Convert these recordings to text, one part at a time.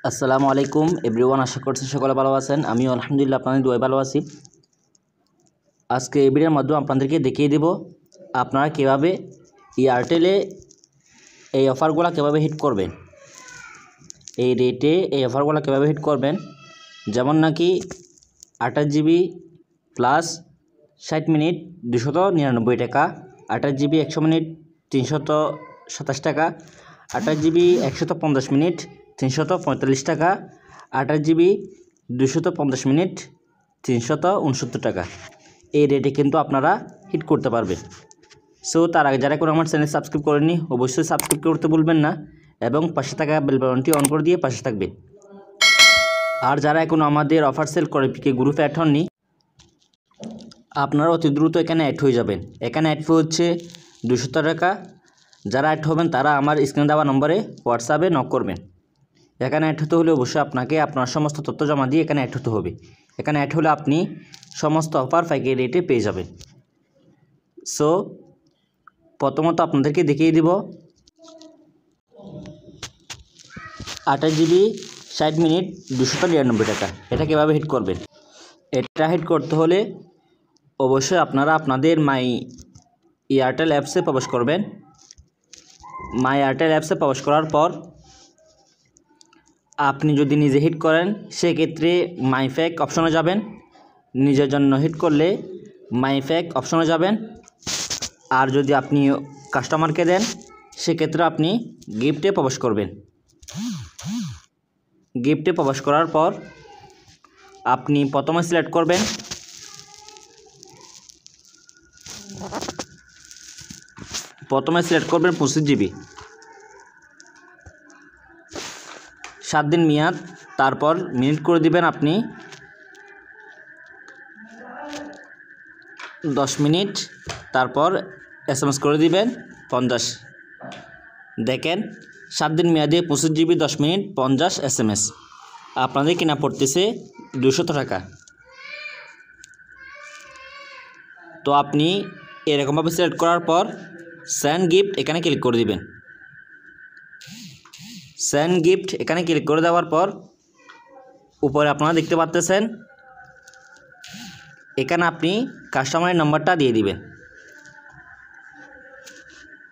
আসসালামু আলাইকুম এভরিওয়ান, আশা করছি সকলে ভালো আছেন। আমিও আলহামদুলিল্লাহ আপনাদের দোয়ায় ভালো আছি। আজকে এই ভিডিওর মাধ্যমে আপনাদেরকে দেখিয়ে দেব আপনারা কীভাবে এয়ারটেলে এই অফারগুলো কীভাবে হিট করবেন, এই রেটে এই অফারগুলো কীভাবে হিট করবেন। যেমন নাকি 28 জিবি প্লাস 60 মিনিট 299 টাকা, 28 জিবি 100 মিনিট 327 টাকা, 28 জিবি 150 মিনিট 345 টাকা, 28 জিবি 250 মিনিট 369 টাকা। এই রেটে কিন্তু আপনারা হিট করতে পারবেন। সো তার আগে যারা কোনো আমার চ্যানেল সাবস্ক্রাইব করেননি অবশ্যই সাবস্ক্রাইব করতে ভুলবেন না এবং পাশে থাকা বেল বাটনটি অন করে দিয়ে পাশে থাকবেন। আর যারা এখনও আমাদের অফার সেল করে পিকে গ্রুপে অ্যাড হননি, আপনারা অতি দ্রুত এখানে অ্যাড হয়ে যাবেন। এখানে অ্যাড ফি হচ্ছে 200 টাকা। যারা অ্যাড হবেন তারা আমার স্ক্রিনে দেওয়া নম্বরে হোয়াটসঅ্যাপে নক করবেন। এখানে অ্যাড হতে হলে অবশ্যই আপনাকে আপনার সমস্ত তথ্য জমা দিয়ে এখানে অ্যাড হতে হবে। এখানে অ্যাড হলে আপনি সমস্ত অফার পাইকারি রেটে পেয়ে যাবেন। সো প্রথমত আপনাদেরকে দেখিয়ে দিব 28 জিবি 60 মিনিট 299 টাকা, এটা কীভাবে হিট করবেন। এটা হিট করতে হলে অবশ্যই আপনারা আপনাদের মাই এয়ারটেল অ্যাপসে প্রবেশ করবেন। মাই এয়ারটেল অ্যাপসে প্রবেশ করার পর আপনি যদি নিজে হিট করেন সেক্ষেত্রে মাই ফ্যাক অপশনে যাবেন। নিজের জন্য হিট করলে মাই ফ্যাক অপশনে যাবেন। আর যদি আপনি কাস্টমারকে দেন সেক্ষেত্রে আপনি গিফটে প্রবেশ করবেন। গিফটে প্রবেশ করার পর আপনি প্রথমে সিলেক্ট করবেন প্রথমে সিলেক্ট করবেন 25 জিবি 7 দিন মেয়াদ, তারপর মিনিট করে দিবেন আপনি 10 মিনিট, তারপর SMS করে দিবেন 50। দেখেন 7 দিন মেয়াদে 25 জিবি 10 মিনিট 50 SMS আপনাদের কিনা পড়তেছে 200 টাকা। তো আপনি এরকমভাবে সিলেক্ট করার পর সেন্ড গিফট এখানে ক্লিক করে দিবেন। সেন্ড গিফট এখানে ক্লিক করে দেওয়ার পর উপরে আপনারা দেখতে পাচ্ছেন এখানে আপনি কাস্টমারের নাম্বারটা দিয়ে দিবেন।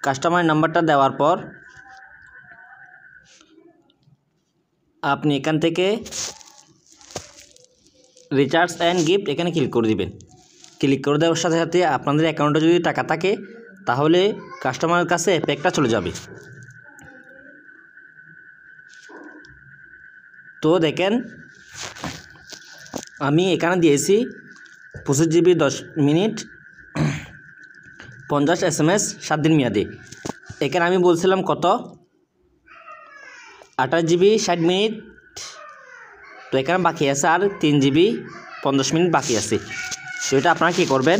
কাস্টমারের নাম্বারটা দেওয়ার পর আপনি এখান থেকে রিচার্জ অ্যান্ড গিফট এখানে ক্লিক করে দিবেন। ক্লিক করে দেওয়ার সাথে সাথে আপনাদের অ্যাকাউন্টে যদি টাকা থাকে তাহলে কাস্টমারের কাছে প্যাকটা চলে যাবে। তো দেখেন আমি এখানে দিয়েছি 25 জিবি 10 মিনিট 50 SMS 7 দিন মেয়াদে। এখানে আমি বলছিলাম কত 28 জিবি 60 মিনিট, তো এখানে বাকি আছে আর 3 জিবি 50 মিনিট বাকি আছে। তো এটা আপনারা কী করবেন,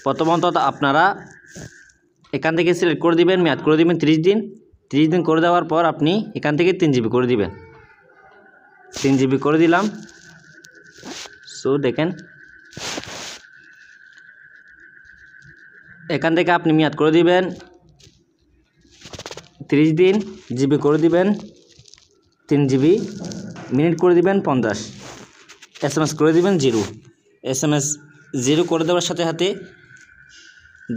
প্রথমত আপনারা এখান থেকে সিলেক্ট করে দিবেন, মেয়াদ করে দিবেন 30 দিন। 30 দিন করে দেওয়ার পর আপনি এখান থেকে 3 জিবি করে দিবেন। 3 জিবি করে দিলাম। সো দেখেন এখান থেকে আপনি মেয়াদ করে দিবেন 30 দিন, জিবি করে দিবেন 3 জিবি, মিনিট করে দিবেন 50, SMS করে দিবেন 0। SMS 0 করে দেওয়ার সাথে সাথে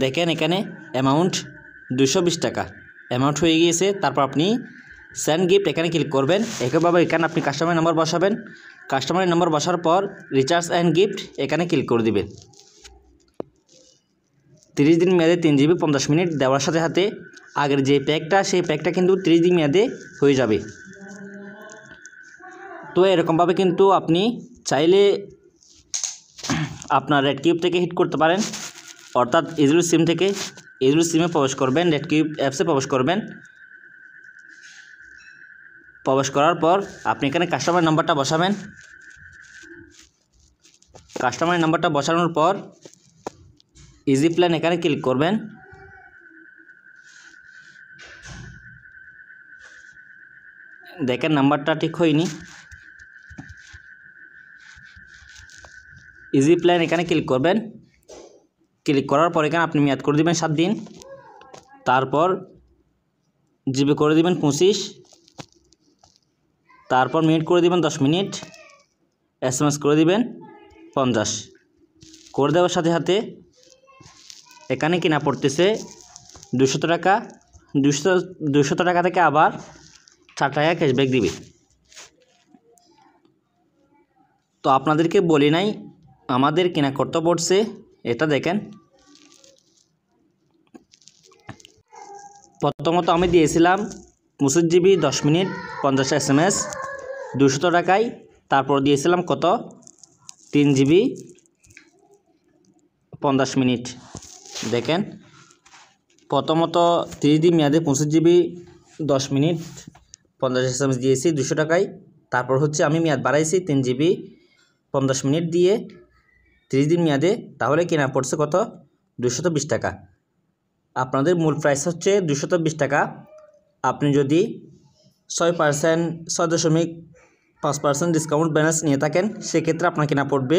দেখেন এখানে অ্যামাউন্ট 220 টাকা অ্যামাউন্ট হয়ে গিয়েছে। তারপর আপনি সেন্ড গিফট এখানে ক্লিক করবেন। একইভাবে এখানে আপনি কাস্টমারের নাম্বার বসাবেন। কাস্টমারের নাম্বার বসার পর রিচার্জ অ্যান্ড গিফট এখানে ক্লিক করে দিবেন। 30 দিন মেয়াদে 3 জিবি 50 মিনিট দেওয়ার সাথে সাথে আগের যে প্যাকটা সেই প্যাকটা কিন্তু 30 দিন মেয়াদে হয়ে যাবে। তো এরকমভাবে কিন্তু আপনি চাইলে আপনার রেড কিউব থেকে হিট করতে পারেন, অর্থাৎ ইজরু সিম থেকে ইজরু সিমে প্রবেশ করবেন, রেড কিউব অ্যাপসে প্রবেশ করবেন। প্রবেশ করার পর আপনি এখানে কাস্টমার নাম্বারটা বসাবেন। কাস্টমার নাম্বারটা বসানোর পর ইজি প্ল্যান এখানে ক্লিক করবেন। দেখেন নাম্বারটা ঠিক হয়নি। ইজি প্ল্যান এখানে ক্লিক করবেন। ক্লিক করার পর এখানে আপনি মেয়াদ করে দিবেন 7 দিন, তারপর জিবি করে দিবেন 25, তারপর মিনিট করে দিবেন 10 মিনিট, SMS করে দিবেন 50 করে দেওয়ার সাথে সাথে এখানে কিনা পড়তেছে 200 টাকা। 200 টাকা থেকে আবার 4 টাকা ক্যাশব্যাক দিবে। তো আপনাদেরকে বলি নাই আমাদের কিনা করতে পড়ছে, এটা দেখেন। প্রথমত আমি দিয়েছিলাম 25 GB 10 মিনিট 50 SMS 200 টাকায়। তারপর দিয়েছিলাম কত 3 GB 50 মিনিট। দেখেন প্রথমত 30 দিন মেয়াদে 25 GB 10 মিনিট 50 SMS দিয়েছি 200 টাকায়। তারপর হচ্ছে আমি মেয়াদ বাড়াইছি 3 GB 50 মিনিট দিয়ে 30 দিন মেয়াদে, তাহলে কেনা পড়ছে কত 220 টাকা। আপনাদের মূল প্রাইস হচ্ছে 220 টাকা। আপনি যদি 6% 6.5% ডিসকাউন্ট ব্যালেন্স নিয়ে থাকেন সেক্ষেত্রে আপনার কেনা পড়বে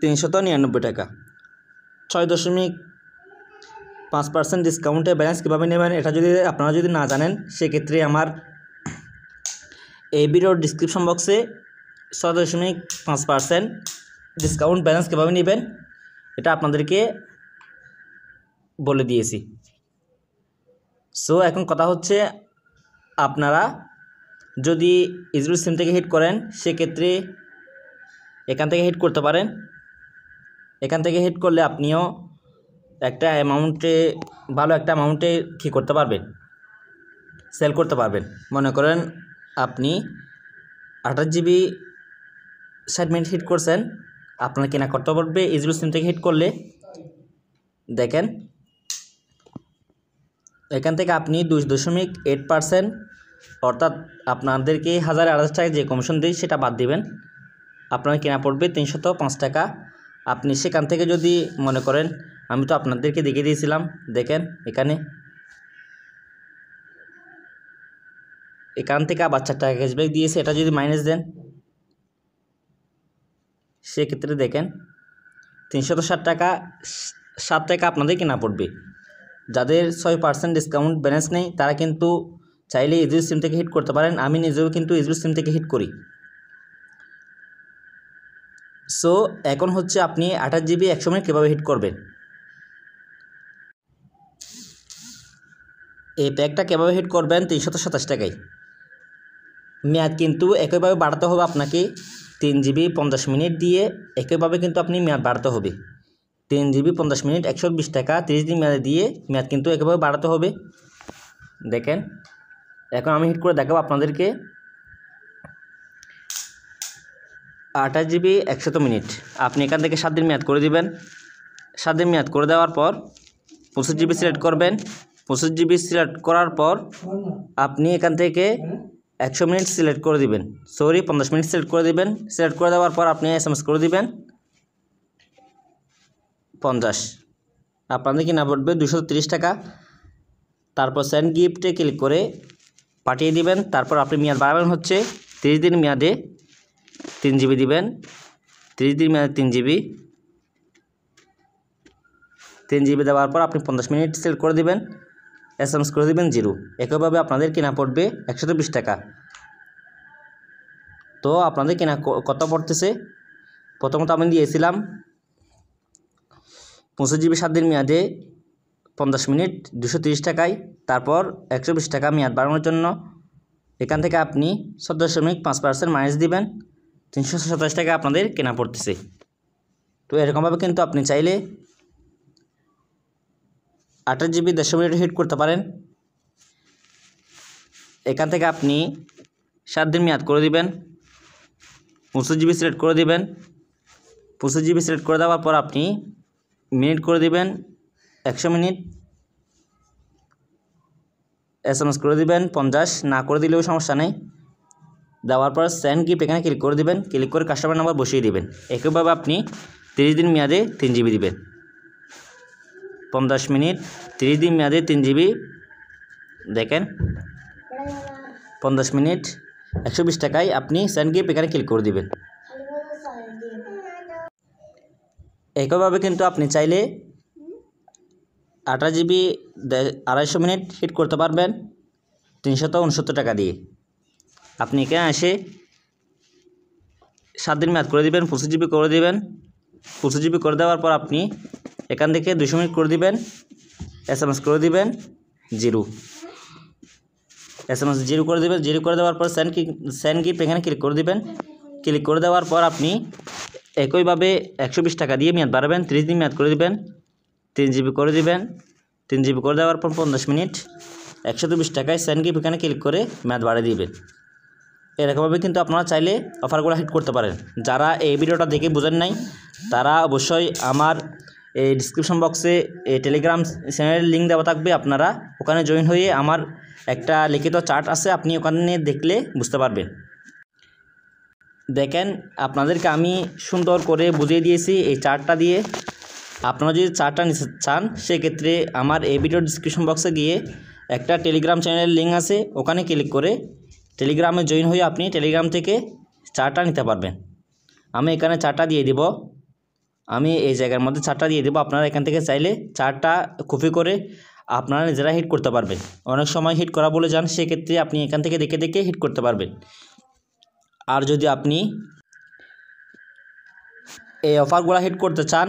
399 টাকা। 6.5% ডিসকাউন্টে ব্যালেন্স কীভাবে নেবেন এটা যদি আপনারা না জানেন সেক্ষেত্রে আমার এই ভিডিওর ডিসক্রিপশন বক্সে 6.5% ডিসকাউন্ট ব্যালেন্স কীভাবে নেবেন এটা আপনাদেরকে বলে দিয়েছি। সো এখন কথা হচ্ছে আপনারা যদি ইজরুল সিম থেকে হিট করেন সেক্ষেত্রে এখান থেকে হিট করতে পারেন। এখান থেকে হিট করলে আপনিও একটা অ্যামাউন্টে ভালো একটা অ্যামাউন্টে কী করতে পারবেন, সেল করতে পারবেন। মনে করেন আপনি 28 GB 60 মিনিট হিট করছেন, আপনার কেনা করতে পারবে ইজরুল সিম থেকে হিট করলে। দেখেন এখান থেকে আপনি 2.8% অর্থাৎ আপনাদেরকে 1000 টাকা যে কমিশন দিই সেটা বাদ দিবেন, আপনার কেনা পড়বে 305 টাকা। আপনি সেখান থেকে যদি মনে করেন, আমি তো আপনাদেরকে দেখিয়ে দিয়েছিলাম, দেখেন এখান থেকে আবার 4 টাকা ক্যাশব্যাক দিয়েছে, এটা যদি মাইনাস দেন সেক্ষেত্রে দেখেন 360 টাকা 7 টাকা আপনাদের কেনা পড়বে। যাদের 6% ডিসকাউন্ট ব্যালেন্স নেই তারা কিন্তু চাইলে ইজরুল সিম থেকে হিট করতে পারেন। আমি নিজেও কিন্তু ইজরুল সিম থেকে হিট করি। সো এখন হচ্ছে আপনি 28 GB 100 মিনিট কীভাবে হিট করবেন, এই প্যাকটা কীভাবে হিট করবেন 327 টাকায়। মেয়াদ কিন্তু একইভাবে বাড়াতে হবে আপনাকে 3 GB 50 মিনিট দিয়ে, একইভাবে কিন্তু আপনি মেয়াদ বাড়াতে হবে 3 GB 50 মিনিট 120 টাকা 30 দিন মেয়াদে দিয়ে মেয়াদ কিন্তু একইভাবে বাড়াতে হবে। দেখেন এখন আমি হিট করে দেখাবো আপনাদেরকে। 28 GB 100 মিনিট আপনি এখান থেকে 7 দিন মেয়াদ করে দিবেন। 7 দিন মেয়াদ করে দেওয়ার পর 25 GB সিলেক্ট করবেন। 25 GB সিলেক্ট করার পর আপনি এখান থেকে 100 মিনিট সিলেক্ট করে দিবেন, 50 মিনিট সিলেক্ট করে দিবেন। সিলেক্ট করে দেওয়ার পর আপনি SMS করে দিবেন 50, আপনাদের কিনা পড়বে 230 টাকা। তারপর সেন্ড গিফটে ক্লিক করে পাঠিয়ে দিবেন। তারপর আপনি মেয়াদ বাড়াবেন হচ্ছে 30 দিন মেয়াদে 3 GB দিবেন। 30 দিন মেয়াদে 3 GB দেওয়ার পর আপনি 50 মিনিট সিলেক্ট করে দিবেন, SMS করে দিবেন 0। একইভাবে আপনাদের কেনা পড়বে 120 টাকা। তো আপনাদের কেনা কত পড়তেছে, প্রথমত আমি দিয়েছিলাম 25 GB 7 দিন মেয়াদে 50 মিনিট 230 টাকায়। তারপর 120 টাকা মেয়াদ বাড়ানোর জন্য এখান থেকে আপনি 14.5% মাইনাস দিবেন, 327 টাকা আপনাদের কেনা পড়তেছে। তো এরকমভাবে কিন্তু আপনি চাইলে 28 GB 150 মিনিট হিট করতে পারেন। এখান থেকে আপনি 7 দিন মেয়াদ করে দিবেন, 25 GB সিলেক্ট করে দিবেন। 25 GB সিলেক্ট করে দেওয়ার পর আপনি মিনিট করে দিবেন 100 মিনিট, SMS করে দিবেন 50, না করে দিলেও সমস্যা নেই। দেওয়ার পর সেন্ড গিফট এখানে ক্লিক করে দিবেন, ক্লিক করে কাস্টমার নাম্বার বসিয়ে দিবেন। একইভাবে আপনি 30 দিন মেয়াদে 3 GB দিবেন। 50 মিনিট 30 দিন মেয়াদে 3 GB। দেখেন 50 মিনিট 120 টাকায় আপনি সেন্ড গিফট এখানে ক্লিক করে দিবেন। একইভাবে কিন্তু আপনি চাইলে 28 GB 250 মিনিট হিট করতে পারবেন 369 টাকা দিয়ে। আপনি এখানে এসে 7 দিন মেয়াদ করে দিবেন, 25 জিবি করে দিবেন। 25 জিবি করে দেওয়ার পর আপনি এখান থেকে 200 মিনিট করে দিবেন, SMS করে দিবেন 0, SMS 0 করে দিবেন। 0 করে দেওয়ার পর সেন্ড গিফট এখানে ক্লিক করে দিবেন। ক্লিক করে দেওয়ার পর আপনি একইভাবে 120 টাকা দিয়ে মেয়াদ বাড়াবেন, 30 দিন মেয়াদ করে দিবেন, 3 জিবি করে দিবেন। 3 জিবি করে দেওয়ার পর 50 মিনিট 120 টাকায় সেন্ড গিফট এখানে ক্লিক করে মেয়াদ বাড়িয়ে দিবেন। এরকমভাবে কিন্তু আপনারা চাইলে অফারগুলো হিট করতে পারেন। যারা এই ভিডিওটা দেখে বোঝেন নাই তারা অবশ্যই আমার এই ডিসক্রিপশন বক্সে এই টেলিগ্রাম চ্যানেলের লিঙ্ক দেওয়া থাকবে, আপনারা ওখানে জয়েন হয়ে আমার একটা লিখিত চার্ট আছে, আপনি ওখানে দেখলে বুঝতে পারবেন। দেখেন আপনাদেরকে আমি সুন্দর করে বুঝিয়ে দিয়েছি এই চার্টটা দিয়ে। আপনারা যদি চার্টটা নিতে চান সেক্ষেত্রে আমার এই ভিডিও ডিসক্রিপশন বক্সে গিয়ে একটা টেলিগ্রাম চ্যানেলের লিঙ্ক আছে, ওখানে ক্লিক করে টেলিগ্রামে জয়েন হয়ে আপনি টেলিগ্রাম থেকে চার্টটা নিতে পারবেন। আমি এখানে চার্টটা দিয়ে দিব, আমি এই জায়গার মধ্যে চার্টটা দিয়ে দেবো। আপনারা এখান থেকে চাইলে চার্টটা কপি করে আপনারা নিজেরা হিট করতে পারবেন। অনেক সময় হিট করা বলে যান, সেক্ষেত্রে আপনি এখান থেকে দেখে দেখে হিট করতে পারবেন। আর যদি আপনি এই অফারগুলো হিট করতে চান,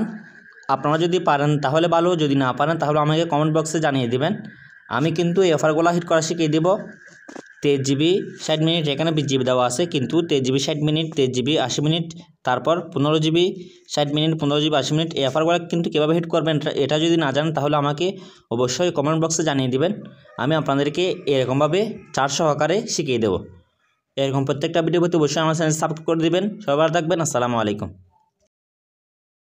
আপনারা যদি পারেন তাহলে ভালো, যদি না পারেন তাহলে আমাকে কমেন্ট বক্সে জানিয়ে দিবেন। আমি কিন্তু এই অফারগুলো হিট করা শিখিয়ে দেবো। 23 জিবি 60 মিনিট, এখানে 20 জিবি দেওয়া আছে, কিন্তু 23 জিবি 60 মিনিট, 23 জিবি 80 মিনিট, তারপর 15 জিবি 60 মিনিট, 15 জিবি 80 মিনিট। এই অফারগুলো কিন্তু কীভাবে হিট করবেন এটা যদি না জানেন তাহলে আমাকে অবশ্যই কমেন্ট বক্সে জানিয়ে দিবেন। আমি আপনাদেরকে এরকমভাবে চার্ট সহকারে শিখিয়ে দেবো। এরকম প্রত্যেকটা ভিডিও পেতে অবশ্যই আমার চ্যানেল সাবস্ক্রাইব করে দিবেন। সবাই ভালো থাকবেন। আসসালামু আলাইকুম।